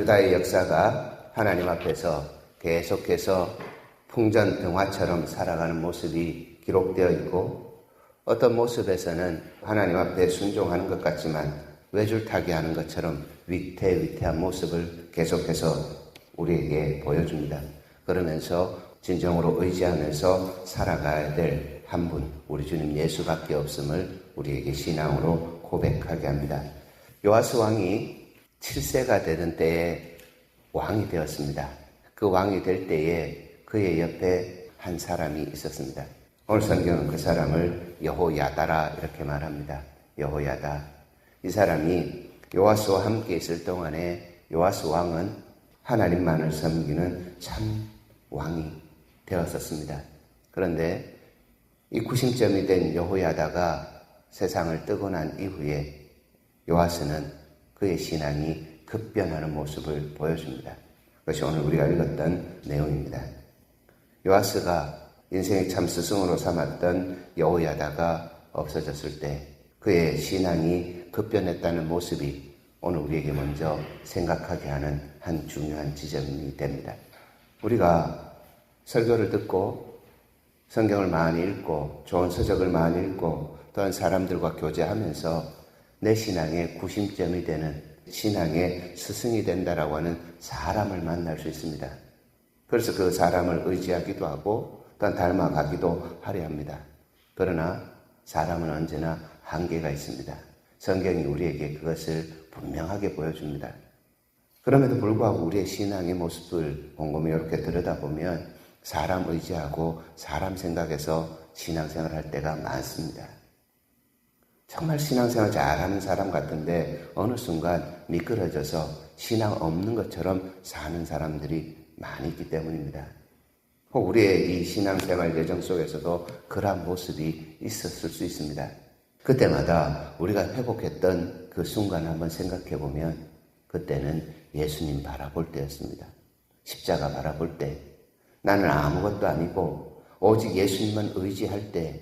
유다의 역사가 하나님 앞에서 계속해서 풍전등화처럼 살아가는 모습이 기록되어 있고, 어떤 모습에서는 하나님 앞에 순종하는 것 같지만 외줄타기 하는 것처럼 위태위태한 모습을 계속해서 우리에게 보여줍니다. 그러면서 진정으로 의지하면서 살아가야 될 한 분, 우리 주님 예수밖에 없음을 우리에게 신앙으로 고백하게 합니다. 요아스 왕이 7세가 되던 때에 왕이 되었습니다. 그 왕이 될 때에 그의 옆에 한 사람이 있었습니다. 오늘 성경은 그 사람을 여호야다라 이렇게 말합니다. 여호야다. 이 사람이 요아스와 함께 있을 동안에 요아스 왕은 하나님만을 섬기는 참 왕이 되었었습니다. 그런데 이 구심점이 된 여호야다가 세상을 뜨고 난 이후에 요아스는 그의 신앙이 급변하는 모습을 보여줍니다. 그것이 오늘 우리가 읽었던 내용입니다. 요아스가 인생의 참 스승으로 삼았던 여호야다가 없어졌을 때 그의 신앙이 급변했다는 모습이 오늘 우리에게 먼저 생각하게 하는 한 중요한 지점이 됩니다. 우리가 설교를 듣고 성경을 많이 읽고 좋은 서적을 많이 읽고 또한 사람들과 교제하면서 내 신앙의 구심점이 되는 신앙의 스승이 된다라고 하는 사람을 만날 수 있습니다. 그래서 그 사람을 의지하기도 하고 또한 닮아가기도 하려 합니다. 그러나 사람은 언제나 한계가 있습니다. 성경이 우리에게 그것을 분명하게 보여줍니다. 그럼에도 불구하고 우리의 신앙의 모습을 곰곰이 이렇게 들여다보면 사람 의지하고 사람 생각해서 신앙생활 할 때가 많습니다. 정말 신앙생활 잘하는 사람 같은데 어느 순간 미끄러져서 신앙 없는 것처럼 사는 사람들이 많이 있기 때문입니다. 혹 우리의 이 신앙생활 여정 속에서도 그러한 모습이 있었을 수 있습니다. 그때마다 우리가 회복했던 그 순간을 한번 생각해 보면 그때는 예수님 바라볼 때였습니다. 십자가 바라볼 때 나는 아무것도 아니고 오직 예수님만 의지할 때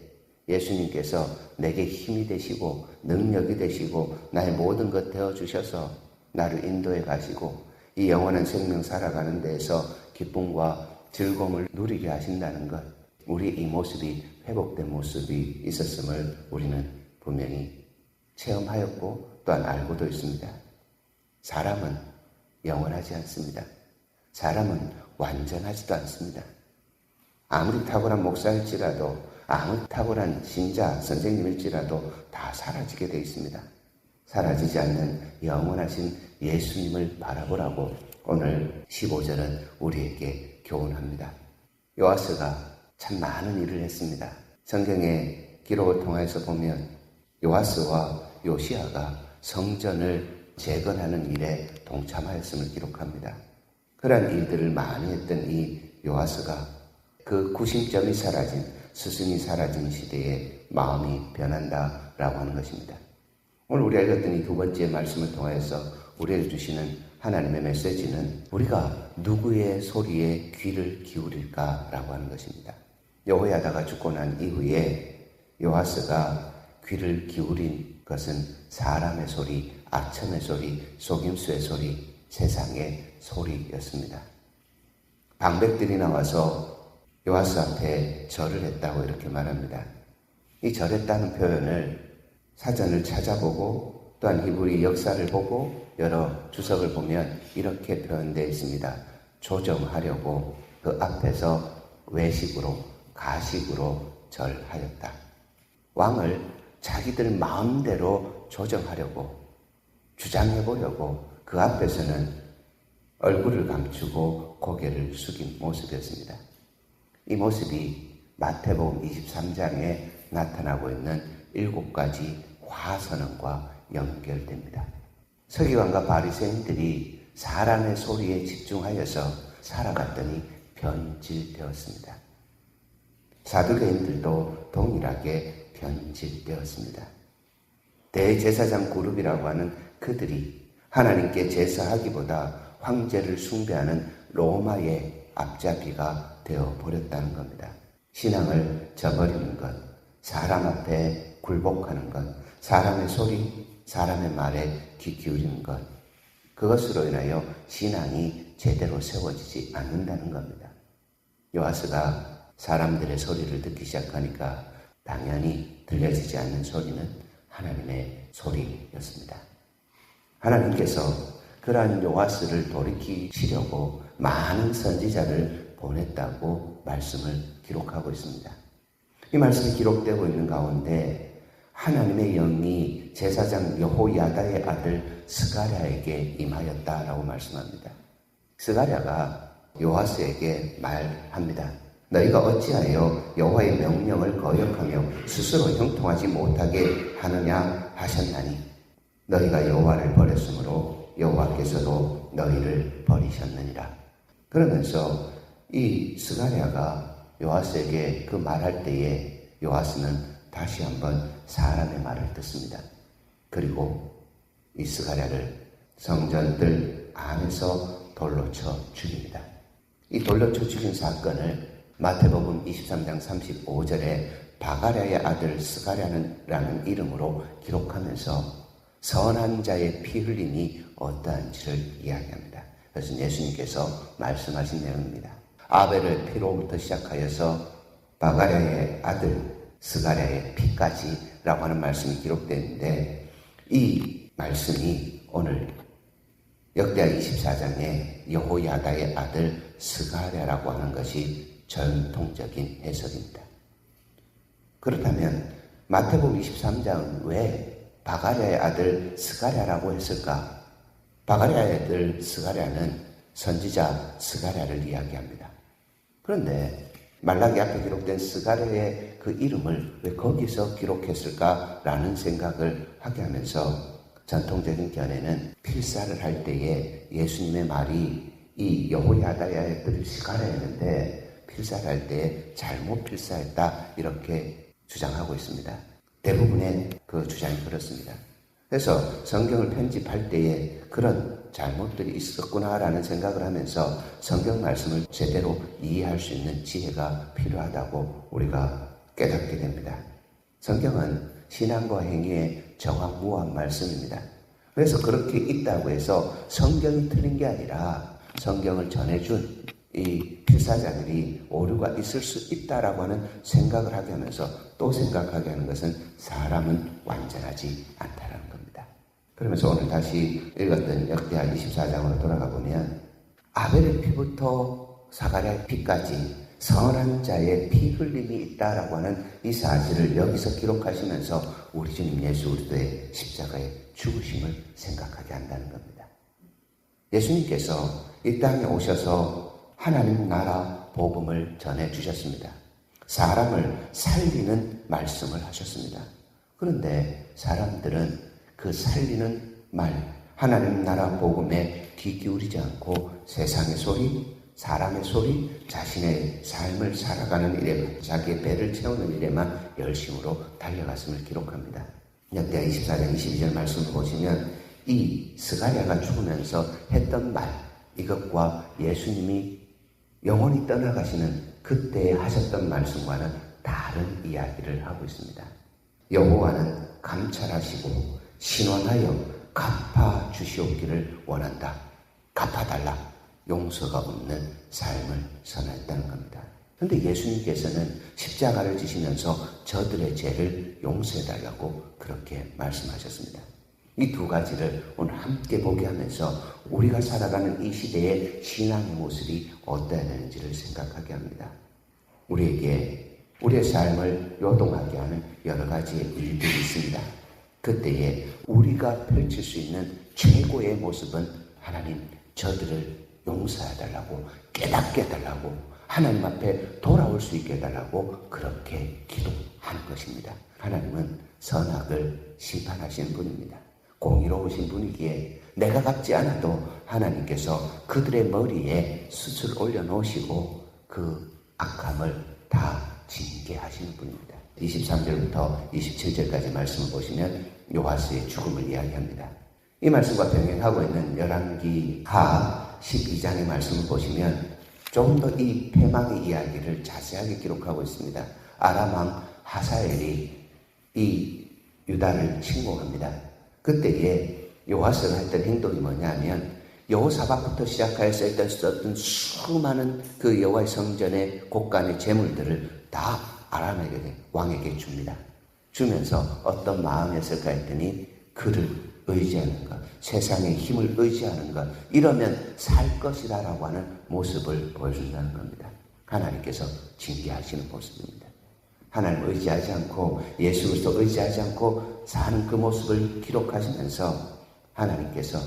예수님께서 내게 힘이 되시고 능력이 되시고 나의 모든 것 되어주셔서 나를 인도해 가시고 이 영원한 생명 살아가는 데에서 기쁨과 즐거움을 누리게 하신다는 것, 우리 이 모습이 회복된 모습이 있었음을 우리는 분명히 체험하였고 또한 알고도 있습니다. 사람은 영원하지 않습니다. 사람은 완전하지도 않습니다. 아무리 탁월한 목사일지라도 아무리 탁월한 신자, 선생님일지라도 다 사라지게 되어 있습니다. 사라지지 않는 영원하신 예수님을 바라보라고 오늘 15절은 우리에게 교훈합니다. 요아스가 참 많은 일을 했습니다. 성경의 기록을 통해서 보면 요아스와 요시야가 성전을 재건하는 일에 동참하였음을 기록합니다. 그러한 일들을 많이 했던 이 요아스가 그 구심점이 사라진, 스승이 사라진 시대에 마음이 변한다라고 하는 것입니다. 오늘 우리가 읽었던 이 두 번째 말씀을 통해서 우리에게 주시는 하나님의 메시지는 우리가 누구의 소리에 귀를 기울일까라고 하는 것입니다. 여호야다가 죽고 난 이후에 요아스가 귀를 기울인 것은 사람의 소리, 악천의 소리, 속임수의 소리, 세상의 소리였습니다. 방백들이 나와서 요아스 앞에 절을 했다고 이렇게 말합니다. 이 절했다는 표현을 사전을 찾아보고 또한 히브리 역사를 보고 여러 주석을 보면 이렇게 표현되어 있습니다. 조정하려고 그 앞에서 외식으로 가식으로 절하였다. 왕을 자기들 마음대로 조정하려고 주장해보려고 그 앞에서는 얼굴을 감추고 고개를 숙인 모습이었습니다. 이 모습이 마태복음 23장에 나타나고 있는 7가지 화선언과 연결됩니다. 서기관과 바리새인들이 사람의 소리에 집중하여서 살아갔더니 변질되었습니다. 사두개인들도 동일하게 변질되었습니다. 대제사장 그룹이라고 하는 그들이 하나님께 제사하기보다 황제를 숭배하는 로마의 앞잡이가 되어버렸다는 겁니다. 신앙을 저버리는 것, 사람 앞에 굴복하는 것, 사람의 소리, 사람의 말에 귀 기울이는 것, 그것으로 인하여 신앙이 제대로 세워지지 않는다는 겁니다. 요아스가 사람들의 소리를 듣기 시작하니까 당연히 들려지지 않는 소리는 하나님의 소리였습니다. 하나님께서 그러한 요아스를 돌이키시려고 많은 선지자를 보냈다고 말씀을 기록하고 있습니다. 이 말씀이 기록되고 있는 가운데 하나님의 영이 제사장 여호야다의 아들 스가랴에게 임하였다라고 말씀합니다. 스가랴가 요아스에게 말합니다. 너희가 어찌하여 여호와의 명령을 거역하며 스스로 형통하지 못하게 하느냐 하셨나니 너희가 여호와를 버렸으므로 여호와께서도 너희를 버리셨느니라. 그러면서 이 스가랴가 요아스에게 그 말할 때에 요아스는 다시 한번 사람의 말을 듣습니다. 그리고 이 스가랴를 성전들 안에서 돌로 쳐 죽입니다. 이 돌로 쳐 죽인 사건을 마태복음 23장 35절에 바가랴의 아들 스가랴라는 이름으로 기록하면서 선한 자의 피 흘림이 어떠한지를 이야기합니다. 그래서 예수님께서 말씀하신 내용입니다. 아벨의 피로부터 시작하여서 바가랴의 아들 스가랴의 피까지라고 하는 말씀이 기록되어 있는데 이 말씀이 오늘 역대하 24장에 여호야다의 아들 스가랴라고 하는 것이 전통적인 해석입니다. 그렇다면 마태복음 23장은 왜 바가랴의 아들 스가랴라고 했을까? 바가랴의 아들 스가랴는 선지자 스가랴를 이야기합니다. 그런데 말라기 앞에 기록된 스가랴의 그 이름을 왜 거기서 기록했을까라는 생각을 하게 하면서 전통적인 견해는 필사를 할 때에 예수님의 말이 이 여호야다의 아들 스가랴였는데 필사를 할 때에 잘못 필사했다 이렇게 주장하고 있습니다. 대부분의 그 주장이 그렇습니다. 그래서 성경을 편집할 때에 그런 잘못들이 있었구나라는 생각을 하면서 성경 말씀을 제대로 이해할 수 있는 지혜가 필요하다고 우리가 깨닫게 됩니다. 성경은 신앙과 행위의 정확무한 말씀입니다. 그래서 그렇게 있다고 해서 성경이 틀린 게 아니라 성경을 전해준 이 필사자들이 오류가 있을 수 있다라고 하는 생각을 하게 하면서 또 생각하게 하는 것은 사람은 완전하지 않다라는 겁니다. 그러면서 오늘 다시 읽었던 역대하 24장으로 돌아가 보면 아벨의 피부터 사가랴의 피까지 선한 자의 피 흘림이 있다라고 하는 이 사실을 여기서 기록하시면서 우리 주님 예수 그리스도의 십자가의 죽으심을 생각하게 한다는 겁니다. 예수님께서 이 땅에 오셔서 하나님 나라 복음을 전해주셨습니다. 사람을 살리는 말씀을 하셨습니다. 그런데 사람들은 그 살리는 말, 하나님 나라 복음에 귀 기울이지 않고 세상의 소리, 사람의 소리, 자신의 삶을 살아가는 일에, 자기의 배를 채우는 일에만 열심으로 달려갔음을 기록합니다. 역대하 24장 22절 말씀을 보시면 이 스가랴가 죽으면서 했던 말, 이것과 예수님이 영원히 떠나가시는 그때 하셨던 말씀과는 다른 이야기를 하고 있습니다. 여호와는 감찰하시고 신원하여 갚아주시옵기를 원한다. 갚아달라. 용서가 없는 삶을 선했다는 겁니다. 그런데 예수님께서는 십자가를 지시면서 저들의 죄를 용서해달라고 그렇게 말씀하셨습니다. 이 두 가지를 오늘 함께 보게 하면서 우리가 살아가는 이 시대의 신앙의 모습이 어떠해야 되는지를 생각하게 합니다. 우리에게 우리의 삶을 요동하게 하는 여러 가지의 일들이 있습니다. 그때에 우리가 펼칠 수 있는 최고의 모습은 하나님 저들을 용서해달라고, 깨닫게 해달라고, 하나님 앞에 돌아올 수 있게 해달라고 그렇게 기도하는 것입니다. 하나님은 선악을 심판하시는 분입니다. 공의로우신 분이기에 내가 갚지 않아도 하나님께서 그들의 머리에 숯을 올려놓으시고 그 악함을 다 징계하시는 분입니다. 23절부터 27절까지 말씀을 보시면 요아스의 죽음을 이야기합니다. 이 말씀과 병행하고 있는 열왕기하 12장의 말씀을 보시면 좀 더 이 패망의 이야기를 자세하게 기록하고 있습니다. 아람 왕 하사엘이 이 유다를 침공합니다. 그때에 여호와스가 했던 행동이 뭐냐면 여호사밧부터 시작하여서 일단 썼던 수많은 그 여호와의 성전의 곳간의 재물들을 다 아람에게 왕에게 줍니다. 주면서 어떤 마음이었을까 했더니 그를 의지하는 것, 세상의 힘을 의지하는 것, 이러면 살 것이다 라고 하는 모습을 보여준다는 겁니다. 하나님께서 징계하시는 모습입니다. 하나님을 의지하지 않고 예수 그리스도 의지하지 않고 사는 그 모습을 기록하시면서 하나님께서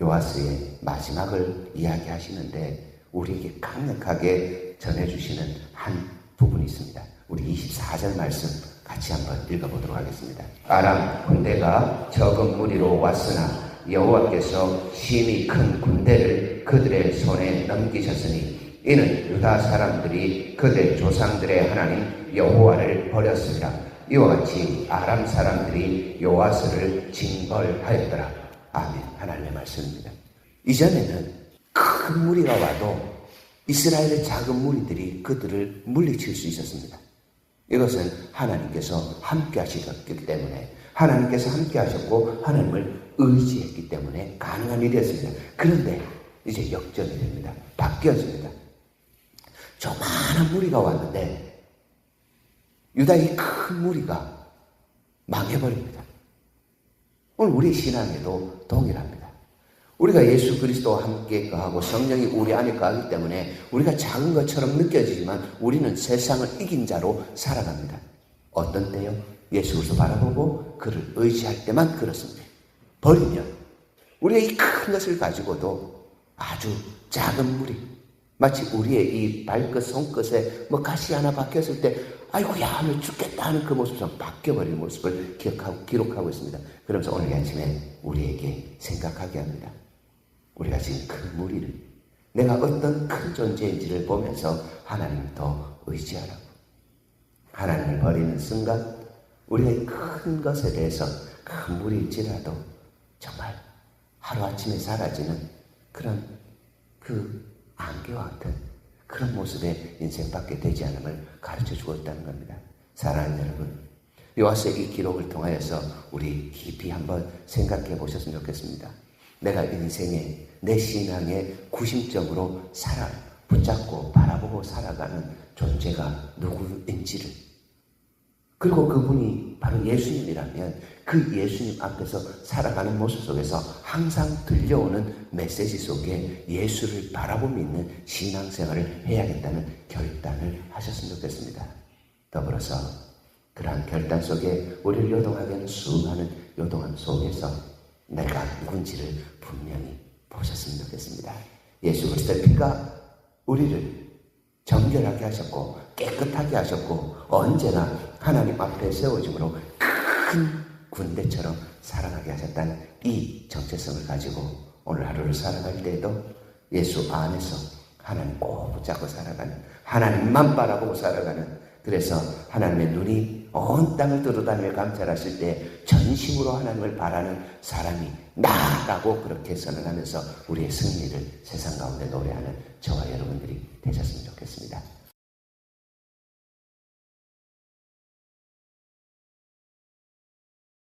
요아스의 마지막을 이야기하시는데 우리에게 강력하게 전해주시는 한 부분이 있습니다. 우리 24절 말씀 같이 한번 읽어보도록 하겠습니다. 아람 군대가 적은 무리로 왔으나 여호와께서 심히 큰 군대를 그들의 손에 넘기셨으니 이는 유다 사람들이 그들 조상들의 하나님 여호와를 버렸습니다. 이와 같이 아람 사람들이 요아스를 징벌하였더라. 아멘. 하나님의 말씀입니다. 이전에는 큰 무리가 와도 이스라엘의 작은 무리들이 그들을 물리칠 수 있었습니다. 이것은 하나님께서 함께 하셨기 때문에, 하나님께서 함께 하셨고 하나님을 의지했기 때문에 가능한 일이었습니다. 그런데 이제 역전이 됩니다. 바뀌어집니다. 조만한 무리가 왔는데 유다의 큰 무리가 망해버립니다. 오늘 우리 신앙에도 동일합니다. 우리가 예수 그리스도와 함께 거하고 성령이 우리 안에 거하기 때문에 우리가 작은 것처럼 느껴지지만 우리는 세상을 이긴 자로 살아갑니다. 어떤 때요? 예수 그리스도 바라보고 그를 의지할 때만 그렇습니다. 버리면 우리가 이 큰 것을 가지고도 아주 작은 무리, 마치 우리의 이 발끝 손끝에 가시 하나 박혔을 때 아이고야 하면 죽겠다 하는 그 모습처럼 바뀌어버리는 모습을 기록하고 있습니다. 그러면서 오늘 아침에 우리에게 생각하게 합니다. 우리가 지금 큰 무리를, 내가 어떤 큰 존재인지를 보면서 하나님을 더 의지하라고. 하나님을 버리는 순간 우리의 큰 것에 대해서 큰 무리일지라도 정말 하루아침에 사라지는 그런 그 안개와 같은 그런 모습의 인생밖에 되지 않음을 가르쳐주고 있다는 겁니다. 사랑하는 여러분, 요아스의 이 기록을 통하여서 우리 깊이 한번 생각해 보셨으면 좋겠습니다. 내가 인생에 내 신앙의 구심점으로 붙잡고 바라보고 살아가는 존재가 누구인지를, 그리고 그분이 바로 예수님이라면 그 예수님 앞에서 살아가는 모습 속에서 항상 들려오는 메시지 속에 예수를 바라보며 있는 신앙생활을 해야겠다는 결단을 하셨으면 좋겠습니다. 더불어서 그러한 결단 속에 우리를 요동하게 하는 수많은 요동함 속에서 내가 누군지를 분명히 보셨으면 좋겠습니다. 예수 그리스도의 피가 우리를 정결하게 하셨고 깨끗하게 하셨고 언제나 하나님 앞에 세워짐으로 큰 군대처럼 살아가게 하셨다는 이 정체성을 가지고 오늘 하루를 살아갈 때에도 예수 안에서 하나님 꼭 붙잡고 살아가는, 하나님만 바라보고 살아가는, 그래서 하나님의 눈이 온 땅을 두루다니며 감찰하실 때 전심으로 하나님을 바라는 사람이 나라고 그렇게 선언하면서 우리의 승리를 세상 가운데 노래하는 저와 여러분들이 되셨으면 좋겠습니다.